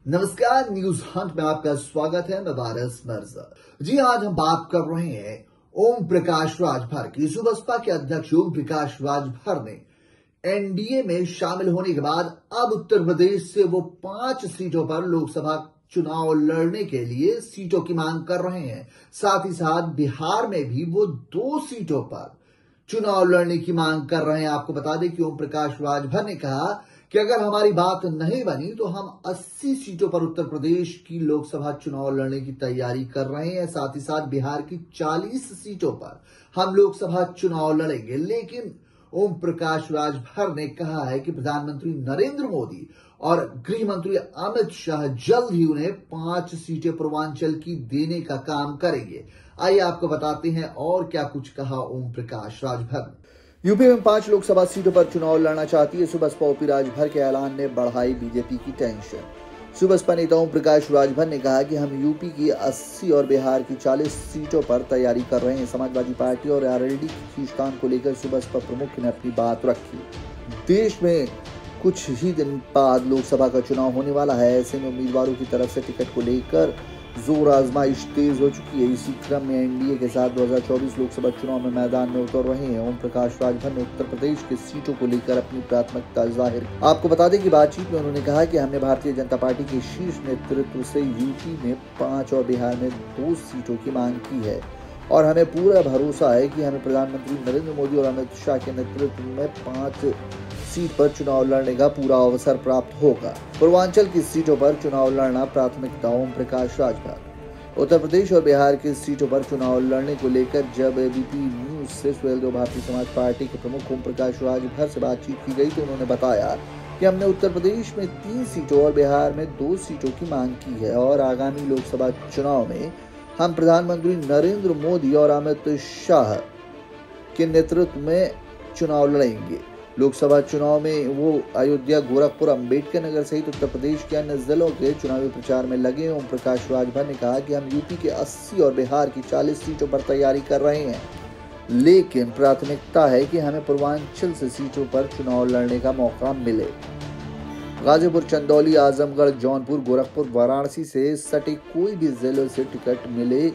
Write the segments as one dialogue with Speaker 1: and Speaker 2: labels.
Speaker 1: नमस्कार, news Hunt में आपका स्वागत है। मैं वारिस मिर्जा। जी, आज हम बात कर रहे हैं ओम प्रकाश राजभर की। सुबसपा के अध्यक्ष ओम प्रकाश राजभर ने एनडीए में शामिल होने के बाद अब उत्तर प्रदेश से वो 5 सीटों पर लोकसभा चुनाव लड़ने के लिए सीटों की मांग कर रहे हैं। साथ ही साथ बिहार में भी वो 2 सीटों पर चुनाव लड़ने की मांग कर रहे हैं। आपको बता दें कि ओम प्रकाश राजभर ने कहा कि अगर हमारी बात नहीं बनी तो हम 80 सीटों पर उत्तर प्रदेश की लोकसभा चुनाव लड़ने की तैयारी कर रहे हैं। साथ ही साथ बिहार की 40 सीटों पर हम लोकसभा चुनाव लड़ेंगे। लेकिन ओम प्रकाश राजभर ने कहा है कि प्रधानमंत्री नरेंद्र मोदी और गृह मंत्री अमित शाह जल्द ही उन्हें 5 सीटें पूर्वांचल की देने का काम करेंगे। आइए आपको बताते हैं और क्या कुछ कहा ओम प्रकाश राजभर ने। यूपी में 5 लोकसभा सीटों पर चुनाव लड़ना चाहती है सुबसपा। ओपी राजभर के ऐलान ने बढ़ाई बीजेपी की टेंशन। सुबसपा नेता ओम प्रकाश राजभर ने कहा कि हम यूपी की 80 और बिहार की 40 सीटों पर तैयारी कर रहे हैं। समाजवादी पार्टी और आरएलडी की खींचतान को लेकर सुबसपा प्रमुख ने अपनी बात रखी। देश में कुछ ही दिन बाद लोकसभा का चुनाव होने वाला है। ऐसे में उम्मीदवारों की तरफ से टिकट को लेकर जोर आजमाइश तेज हो चुकी है। इसी क्रम में एनडीए के साथ 2024 लोकसभा चुनाव में मैदान में उतर रहे हैं। ओम प्रकाश राजभर ने उत्तर प्रदेश के सीटों को लेकर अपनी प्राथमिकता जाहिर। आपको बता दें कि बातचीत में उन्होंने कहा कि हमने भारतीय जनता पार्टी के शीर्ष नेतृत्व से यूपी में 5 और बिहार में 2 सीटों की मांग की है और हमें पूरा भरोसा है कि हमें प्रधानमंत्री नरेंद्र मोदी और अमित शाह के नेतृत्व में 5 सीट पर चुनाव लड़ने का पूरा अवसर प्राप्त होगा। पूर्वांचल की सीटों पर चुनाव लड़ना प्राथमिकता ओम प्रकाश राजभर। उत्तर प्रदेश और बिहार की सीटों पर चुनाव लड़ने को लेकर जब एबीपी न्यूज से सुहेलदेव भारतीय समाज पार्टी के प्रमुख ओम प्रकाश राजभर से बातचीत की गई तो उन्होंने बताया कि हमने उत्तर प्रदेश में 3 सीटों और बिहार में 2 सीटों की मांग की है और आगामी लोकसभा चुनाव में हम प्रधानमंत्री नरेंद्र मोदी और अमित शाह के नेतृत्व में चुनाव लड़ेंगे। लोकसभा चुनाव में वो अयोध्या, गोरखपुर, अंबेडकर नगर सहित उत्तर प्रदेश के अन्य जिलों के चुनावी प्रचार में लगे। ओम प्रकाश राजभर ने कहा कि हम यूपी के 80 और बिहार की 40 सीटों पर तैयारी कर रहे हैं, लेकिन प्राथमिकता है कि हमें पूर्वांचल से सीटों पर चुनाव लड़ने का मौका मिले। गाजीपुर, चंदौली, आजमगढ़, जौनपुर, गोरखपुर, वाराणसी से सटे कोई भी जिलों से टिकट मिले,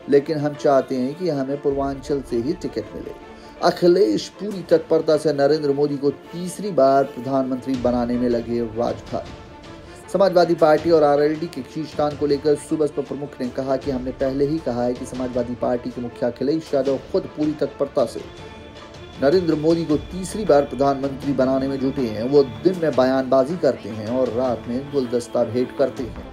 Speaker 1: लेकिन हम चाहते हैं कि हमें पूर्वांचल से ही टिकट मिले। अखिलेश पूरी तत्परता से नरेंद्र मोदी को तीसरी बार प्रधानमंत्री बनाने में लगे राजभर। समाजवादी पार्टी और आरएलडी के खींचतान को लेकर सुबसपा प्रमुख ने कहा कि हमने पहले ही कहा है कि समाजवादी पार्टी के मुखिया अखिलेश यादव खुद पूरी तत्परता से नरेंद्र मोदी को तीसरी बार प्रधानमंत्री बनाने में जुटे हैं। वो दिन में बयानबाजी करते हैं और रात में गुलदस्ता भेंट करते हैं।